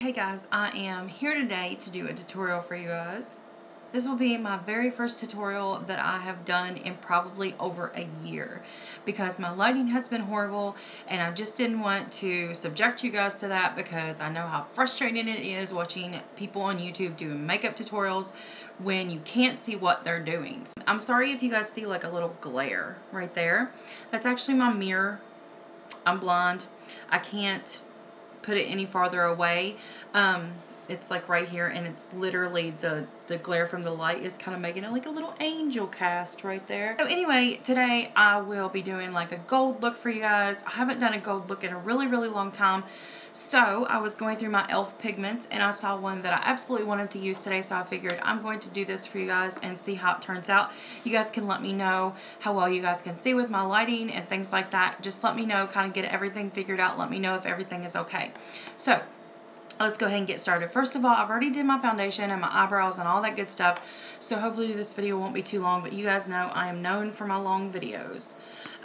Hey guys, I am here today to do a tutorial for you guys. This will be my very first tutorial that I have done in probably over a year because my lighting has been horrible and I just didn't want to subject you guys to that because I know how frustrating it is watching people on YouTube doing makeup tutorials when you can't see what they're doing. I'm sorry if you guys see like a little glare right there. That's actually my mirror. I'm blind. I can't put it any farther away. It's like right here, and it's literally the glare from the light is kind of making it like a little angel cast right there. So anyway, today I will be doing like a gold look for you guys. I haven't done a gold look in a really long time, so I was going through my e.l.f. pigments and I saw one that I absolutely wanted to use today, so I figured I'm going to do this for you guys and see how it turns out. You guys can let me know how well you guys can see with my lighting and things like that. Just let me know, kind of get everything figured out. Let me know if everything is okay. So let's go ahead and get started. First of all, I've already did my foundation and my eyebrows and all that good stuff, so hopefully this video won't be too long, but you guys know I am known for my long videos.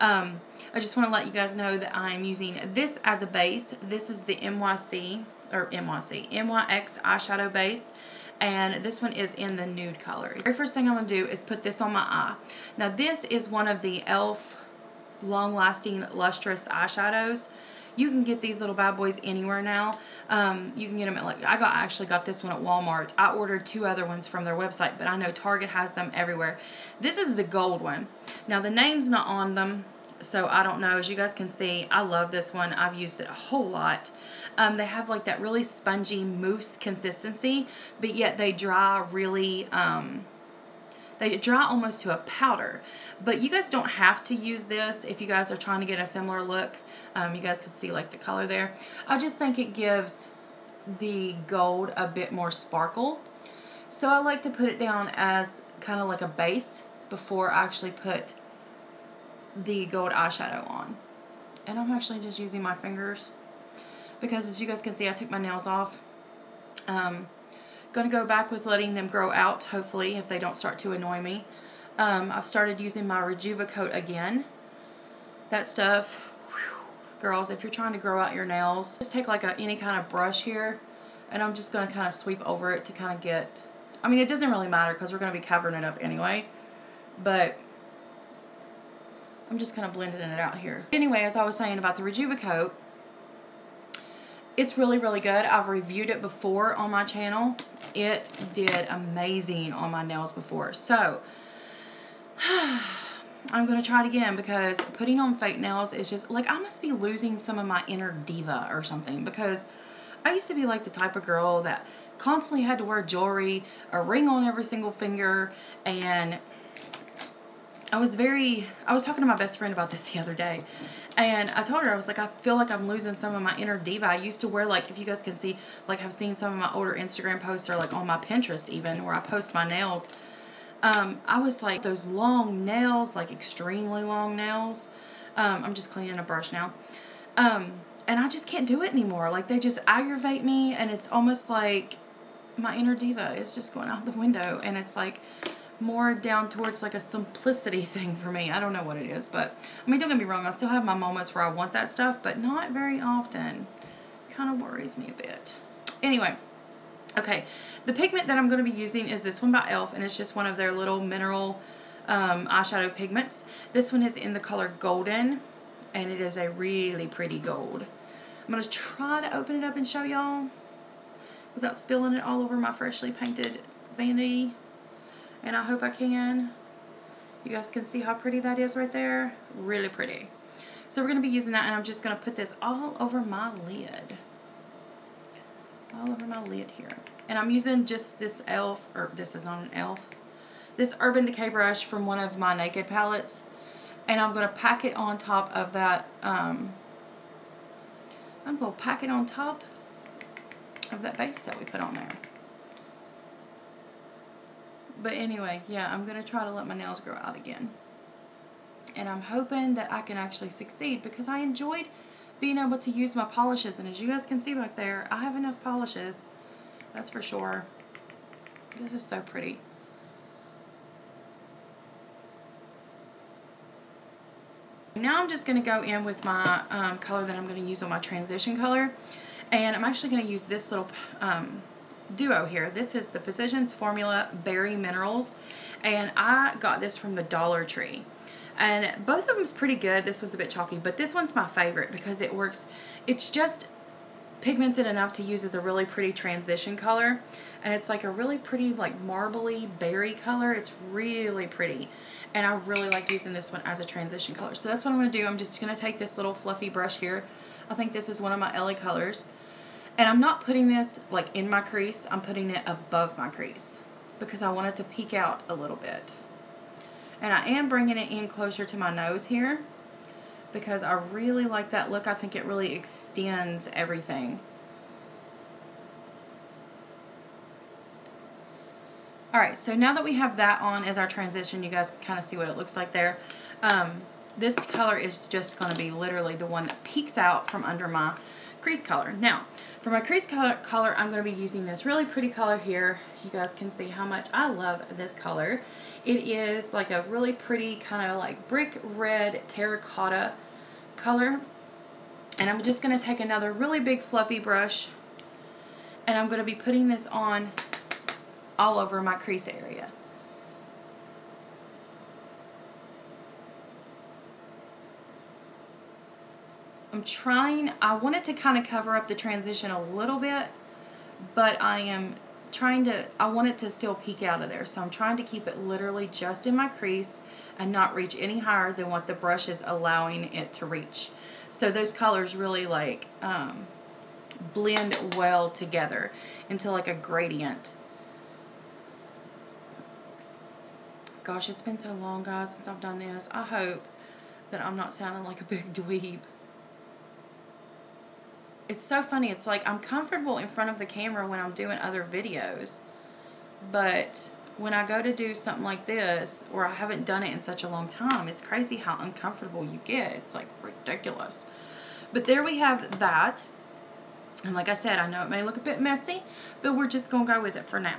I just want to let you guys know that I'm using this as a base. This is the MYX eyeshadow base, and this one is in the nude color. The very first thing I'm going to do is put this on my eye. Now this is one of the e.l.f. long-lasting lustrous eyeshadows. You can get these little bad boys anywhere now. You can get them at, like, I actually got this one at Walmart. I ordered 2 other ones from their website, but I know Target has them everywhere. This is the gold one. Now the name's not on them, so I don't know. As you guys can see, I love this one. I've used it a whole lot. They have like that really spongy mousse consistency, but yet they dry really, they dry almost to a powder. But you guys don't have to use this if you guys are trying to get a similar look. You guys can see like the color there. I just think it gives the gold a bit more sparkle. So I like to put it down as kind of like a base before I actually put the gold eyeshadow on. And I'm actually just using my fingers because, as you guys can see, I took my nails off. Going to go back with letting them grow out, hopefully, if they don't start to annoy me. I've started using my Rejuvecoat again. That stuff, whew, girls, if you're trying to grow out your nails, just take like any kind of brush here, and I'm just going to kind of sweep over it to kind of get, I mean, it doesn't really matter because we're going to be covering it up anyway, but I'm just kind of blending it out here. Anyway, as I was saying about the Rejuvecoat, it's really good. I've reviewed it before on my channel. It did amazing on my nails before. So, I'm going to try it again because putting on fake nails is just, like, I must be losing some of my inner diva or something, because I used to be like the type of girl that constantly had to wear jewelry, a ring on every single finger, and I was talking to my best friend about this the other day, and I told her, I was like, I feel like I'm losing some of my inner diva. I used to wear, like, if you guys can see, like, I've seen some of my older Instagram posts, or like on my Pinterest even, where I post my nails. I was like, those long nails, like extremely long nails. I'm just cleaning a brush now. And I just can't do it anymore. Like, they just aggravate me, and it's almost like my inner diva is just going out the window, and it's like more down towards like a simplicity thing for me. I don't know what it is, but I mean, don't get me wrong, I still have my moments where I want that stuff, but not very often. Kind of worries me a bit. Anyway, okay, the pigment that I'm going to be using is this one by e.l.f., and it's just one of their little mineral eyeshadow pigments. This one is in the color Golden, and it is a really pretty gold. I'm going to try to open it up and show y'all without spilling it all over my freshly painted vanity. And I hope I can. You guys can see how pretty that is right there. Really pretty. So we're going to be using that, and I'm just going to put this all over my lid. All over my lid here. And I'm using just this e.l.f., or this is not an e.l.f., this Urban Decay brush from one of my Naked palettes. And I'm going to pack it on top of that, I'm going to pack it on top of that base that we put on there. But anyway, yeah, I'm going to try to let my nails grow out again. And I'm hoping that I can actually succeed, because I enjoyed being able to use my polishes. And as you guys can see back there, I have enough polishes. That's for sure. This is so pretty. Now I'm just going to go in with my color that I'm going to use on my transition color. And I'm actually going to use this little duo here. This is the Physicians Formula Berry Minerals, and I got this from the Dollar Tree. And both of them's pretty good. This one's a bit chalky, but this one's my favorite because it works. It's just pigmented enough to use as a really pretty transition color, and it's like a really pretty like marbly berry color. It's really pretty, and I really like using this one as a transition color. So that's what I'm going to do. I'm just going to take this little fluffy brush here. I think this is one of my LA colors, and I'm not putting this like in my crease. I'm putting it above my crease because I want it to peek out a little bit. And I am bringing it in closer to my nose here because I really like that look. I think it really extends everything. Alright, so now that we have that on as our transition, you guys can kind of see what it looks like there. This color is just going to be literally the one that peeks out from under my crease color. Now, for my crease color, I'm going to be using this really pretty color here. You guys can see how much I love this color. It is like a really pretty kind of like brick red terracotta color. And I'm just going to take another really big fluffy brush, and I'm going to be putting this on all over my crease area. I'm trying, I want it to kind of cover up the transition a little bit, but I am trying to, I want it to still peek out of there. So I'm trying to keep it literally just in my crease and not reach any higher than what the brush is allowing it to reach. So those colors really like blend well together into like a gradient. Gosh, it's been so long, guys, since I've done this. I hope that I'm not sounding like a big dweeb. It's so funny. It's like I'm comfortable in front of the camera when I'm doing other videos, but when I go to do something like this, or I haven't done it in such a long time, it's crazy how uncomfortable you get. It's like ridiculous. But there we have that. And like I said, I know it may look a bit messy, but we're just going to go with it for now.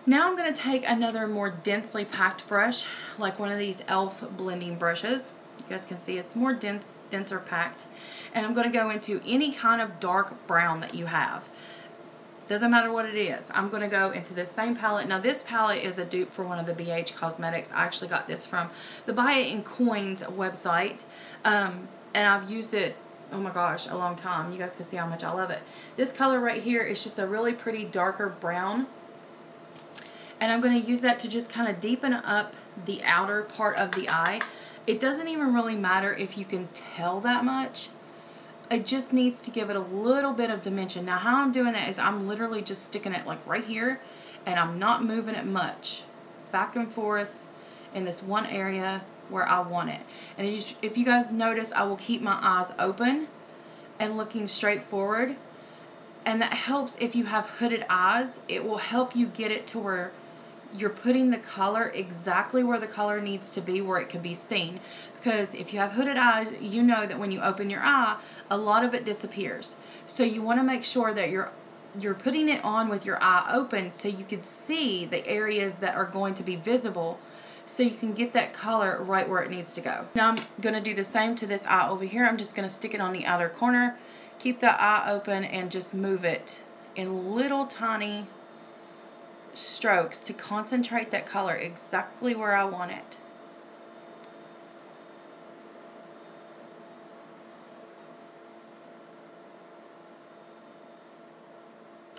Now I'm going to take another more densely packed brush, like one of these e.l.f. blending brushes. You guys can see it's more denser packed. And I'm going to go into any kind of dark brown that you have. Doesn't matter what it is. I'm going to go into this same palette. Now this palette is a dupe for one of the BH Cosmetics. I actually got this from the Buy It in Coins website. And I've used it, oh my gosh, a long time. You guys can see how much I love it. This color right here is just a really pretty darker brown. And I'm going to use that to just kind of deepen up the outer part of the eye. It doesn't even really matter if you can tell that much. It just needs to give it a little bit of dimension. Now how I'm doing that is I'm literally just sticking it like right here, and I'm not moving it much. Back and forth in this one area where I want it. And if you guys notice, I will keep my eyes open and looking straight forward. And that helps if you have hooded eyes. It will help you get it to where you're putting the color exactly where the color needs to be, where it can be seen. Because if you have hooded eyes, you know that when you open your eye, a lot of it disappears. So you want to make sure that you're putting it on with your eye open so you can see the areas that are going to be visible, so you can get that color right where it needs to go. Now I'm going to do the same to this eye over here. I'm just going to stick it on the outer corner, keep the eye open, and just move it in little tiny strokes to concentrate that color exactly where I want it.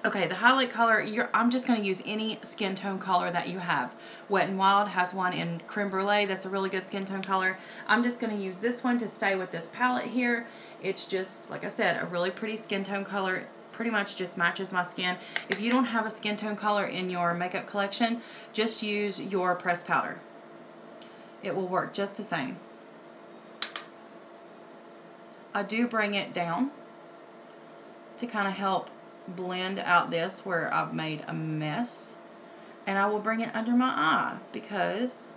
Okay, the highlight color, I'm just going to use any skin tone color that you have. Wet n Wild has one in Creme Brulee. That's a really good skin tone color. I'm just going to use this one to stay with this palette here. It's just, like I said, a really pretty skin tone color. Pretty much just matches my skin. If you don't have a skin tone color in your makeup collection, just use your pressed powder. It will work just the same. I do bring it down to kind of help blend out this where I've made a mess, and I will bring it under my eye because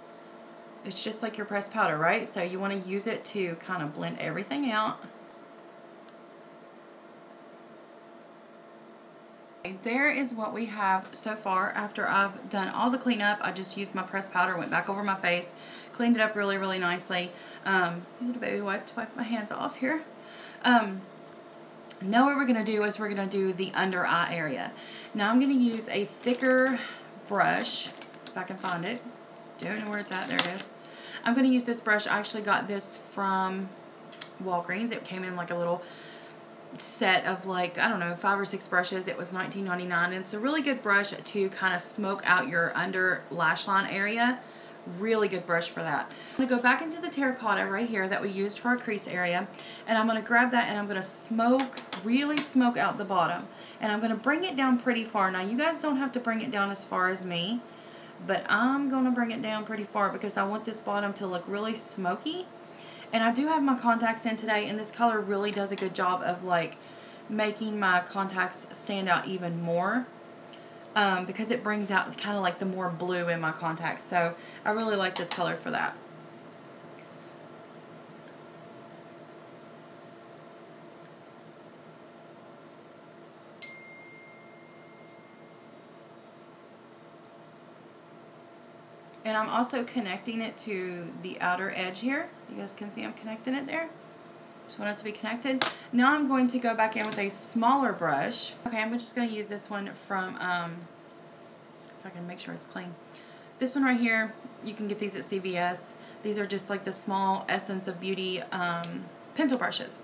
it's just like your pressed powder, right? So you want to use it to kind of blend everything out. There is what we have so far after I've done all the cleanup. I just used my pressed powder, went back over my face, cleaned it up really, really nicely. I need a baby wipe to wipe my hands off here. Now what we're going to do is we're going to do the under eye area. Now I'm going to use a thicker brush, if I can find it. Don't know where it's at. There it is. I'm going to use this brush. I actually got this from Walgreens. It came in like a little set of like, I don't know, 5 or 6 brushes. It was $19.99, and it's a really good brush to kind of smoke out your under lash line area. Really good brush for that. I'm going to go back into the terracotta right here that we used for our crease area, and I'm going to grab that and I'm going to really smoke out the bottom, and I'm going to bring it down pretty far. Now you guys don't have to bring it down as far as me, but I'm going to bring it down pretty far because I want this bottom to look really smoky. And I do have my contacts in today, and this color really does a good job of like making my contacts stand out even more, because it brings out kind of like the more blue in my contacts. So I really like this color for that. And I'm also connecting it to the outer edge here. You guys can see I'm connecting it there. Just want it to be connected. Now I'm going to go back in with a smaller brush. Okay, I'm just going to use this one from, if I can make sure it's clean. This one right here, you can get these at CVS. These are just like the small Essence of Beauty pencil brushes.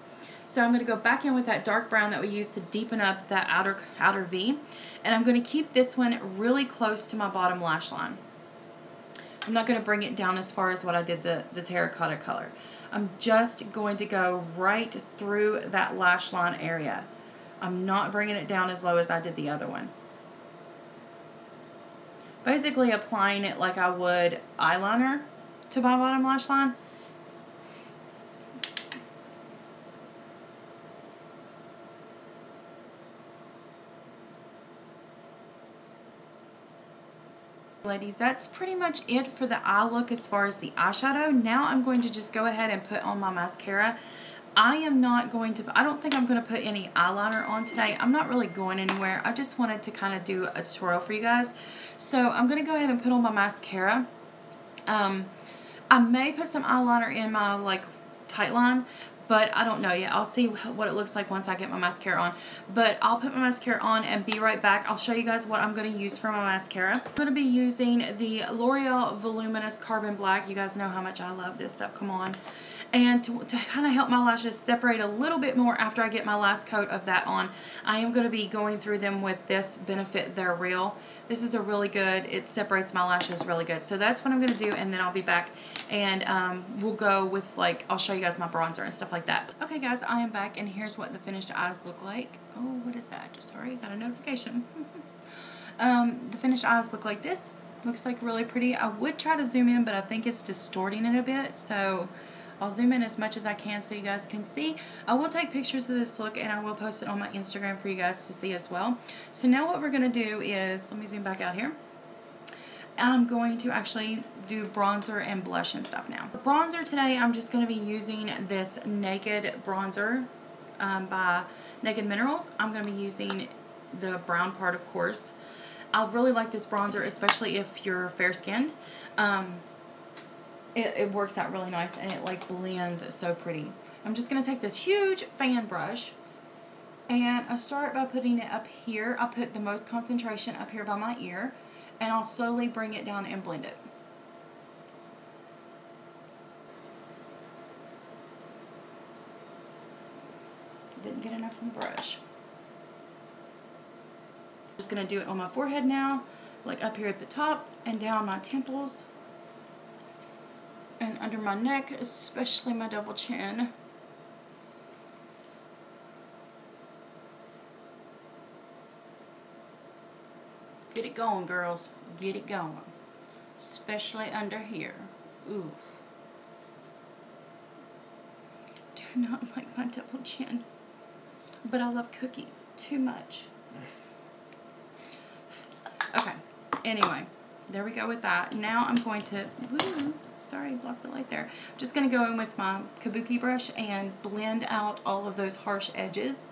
So I'm going to go back in with that dark brown that we used to deepen up that outer V. And I'm going to keep this one really close to my bottom lash line. I'm not going to bring it down as far as what I did the terracotta color. I'm just going to go right through that lash line area. I'm not bringing it down as low as I did the other one. Basically applying it like I would eyeliner to my bottom lash line. Ladies, that's pretty much it for the eye look as far as the eyeshadow. Now I'm going to just go ahead and put on my mascara. I don't think I'm going to put any eyeliner on today. I'm not really going anywhere. I just wanted to kind of do a tutorial for you guys. So I'm going to go ahead and put on my mascara. I may put some eyeliner in my like tight line, but I don't know yet. I'll see what it looks like once I get my mascara on. But I'll put my mascara on and be right back. I'll show you guys what I'm going to use for my mascara. I'm going to be using the L'Oreal Voluminous Carbon Black. You guys know how much I love this stuff. Come on. And to kind of help my lashes separate a little bit more after I get my last coat of that on, I am going to be going through them with this Benefit They're Real. This is a really good, it separates my lashes really good. So that's what I'm going to do, and then I'll be back and we'll go with like, I'll show you guys my bronzer and stuff like that. Okay guys, I am back, and here's what the finished eyes look like. Oh, what is that? Sorry, got a notification. The finished eyes look like this. Looks like really pretty. I would try to zoom in, but I think it's distorting it a bit, so I'll zoom in as much as I can so you guys can see. I will take pictures of this look and I will post it on my Instagram for you guys to see as well. So now what we're going to do is, let me zoom back out here. I'm going to actually do bronzer and blush and stuff now. For bronzer today, I'm just going to be using this Naked bronzer by Naked Minerals. I'm going to be using the brown part, of course. I really like this bronzer, especially if you're fair-skinned. It works out really nice, and it like blends so pretty. I'm just going to take this huge fan brush, and I start by putting it up here. I put the most concentration up here by my ear, and I'll slowly bring it down and blend it. Didn't get enough from the brush. Just going to do it on my forehead now, like up here at the top, and down my temples, and under my neck, especially my double chin. Get it going, girls. Get it going. Especially under here. Ooh. Do not like my double chin. But I love cookies too much. Okay. Anyway, there we go with that. Now I'm going to... Woo, sorry, blocked the light there. I'm just going to go in with my kabuki brush and blend out all of those harsh edges.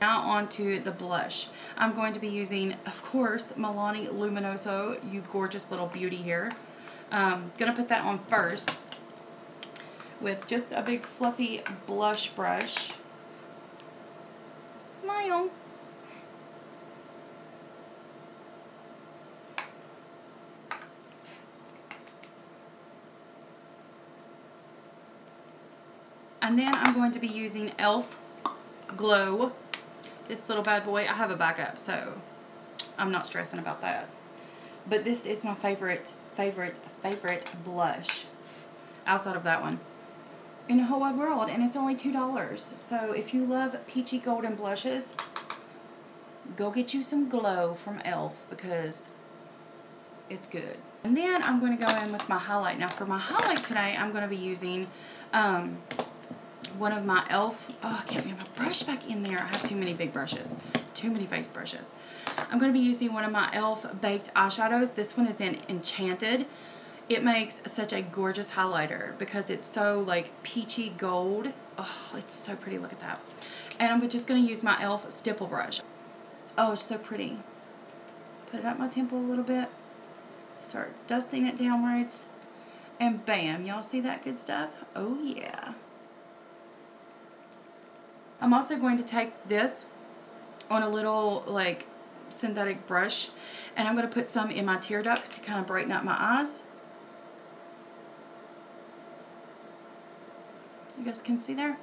Now onto the blush. I'm going to be using, of course, Milani Luminoso, you gorgeous little beauty here. Gonna put that on first with just a big fluffy blush brush. Smile. And then I'm going to be using e.l.f. Glow. This little bad boy. I have a backup, so I'm not stressing about that. But this is my favorite blush outside of that one in the whole wide world, and it's only $2. So if you love peachy golden blushes, go get you some Glow from e.l.f. because it's good. And then I'm going to go in with my highlight. Now for my highlight today, I'm going to be using one of my e.l.f. Oh, I can't get my brush back in there. I have too many big brushes. Too many face brushes. I'm going to be using one of my e.l.f. baked eyeshadows. This one is in Enchanted. It makes such a gorgeous highlighter because it's so like peachy gold. Oh, it's so pretty. Look at that. And I'm just going to use my e.l.f. stipple brush. Oh, it's so pretty. Put it up my temple a little bit. Start dusting it downwards. And bam. Y'all see that good stuff? Oh, yeah. I'm also going to take this on a little like synthetic brush, and I'm going to put some in my tear ducts to kind of brighten up my eyes. You guys can see there?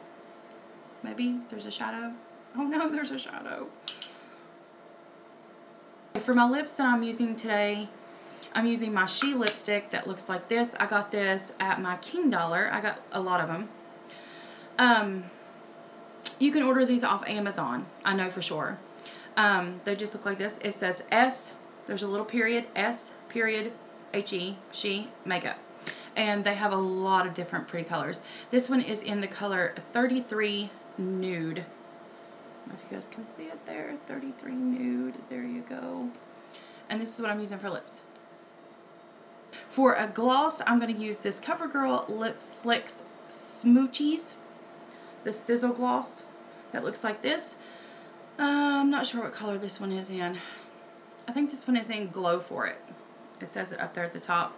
Maybe there's a shadow. Oh no, there's a shadow. For my lips that I'm using today, I'm using my She lipstick that looks like this. I got this at my King Dollar. I got a lot of them. You can order these off Amazon, I know for sure. They just look like this. It says S, there's a little period, S, period, H-E, She, makeup. And they have a lot of different pretty colors. This one is in the color 33 Nude. I don't know if you guys can see it there. 33 Nude, there you go. And this is what I'm using for lips. For a gloss, I'm going to use this CoverGirl Lip Slicks Smoochies. The Sizzle Gloss that looks like this. I'm not sure what color this one is in. I think this one is in Glow for it. It says it up there at the top.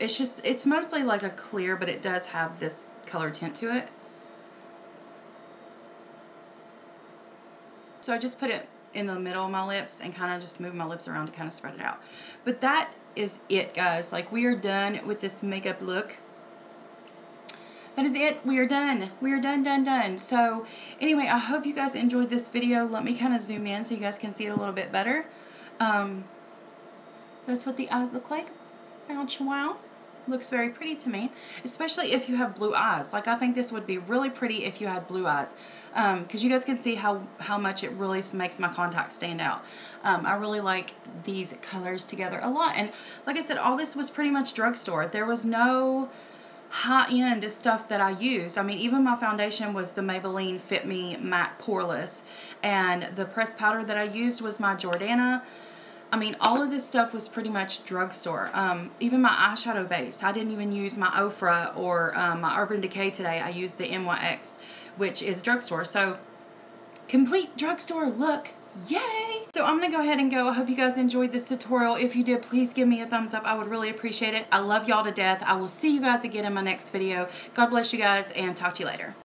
It's mostly like a clear, but it does have this color tint to it. So I just put it in the middle of my lips and kind of just move my lips around to kind of spread it out. But that is it, guys. Like, we are done with this makeup look. That is it. We are done. We are done. So anyway, I hope you guys enjoyed this video. Let me kind of zoom in so you guys can see it a little bit better. That's what the eyes look like. Ouch, wow. Looks very pretty to me, especially if you have blue eyes. Like, I think this would be really pretty if you had blue eyes, because you guys can see how much it really makes my contacts stand out. I really like these colors together a lot. And like I said, all this was pretty much drugstore. There was no high-end stuff that I used. I mean, even my foundation was the Maybelline Fit Me Matte Poreless, and the pressed powder that I used was my Jordana. I mean, all of this stuff was pretty much drugstore. Even my eyeshadow base, I didn't even use my Ofra or my Urban Decay today. I used the NYX, which is drugstore. So, complete drugstore look. Yay! So I'm going to go ahead and go. I hope you guys enjoyed this tutorial. If you did, please give me a thumbs up. I would really appreciate it. I love y'all to death. I will see you guys again in my next video. God bless you guys, and talk to you later.